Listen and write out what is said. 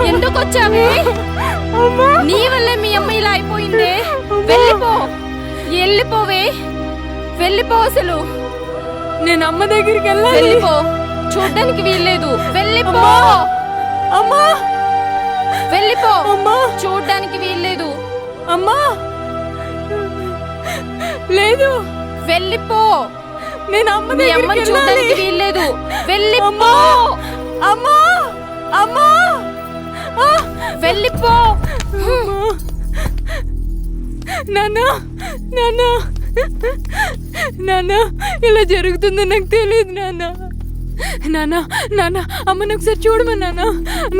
ఎందుకు వచ్చావే? నీ వల్లే మీ అమ్మ ఇలా అయిపోయిందే. వెళ్ళిపో, వెళ్ళిపోవే, వెళ్ళిపో. అసలు నేను అమ్మ దగ్గరికి వెళ్ళాలి. వెళ్ళిపో, చూడ్డానికి వీల్లేదు. వెళ్ళిపో అమ్మా, వెళ్ళిపో, అమ్మా, చూడ్డానికి వీల్లేదు. అమ్మా. లేదు, వెళ్ళిపో. నేను అమ్మ మీ అమ్మని దగ్గరికి చూడ్డానికి వెళ్ళాలి. వీల్లేదు. వెళ్ళిపో, అమ్మా, అమ్మా, ఆ! వెళ్ళిపో. నాన్న, నాన్న, నాన్న, ఇలా జరుగుతుందని నాకు తెలియదు నాన్న. నాన్న, నాన్న, అమ్మని ఒకసారి చూడమా నాన్న.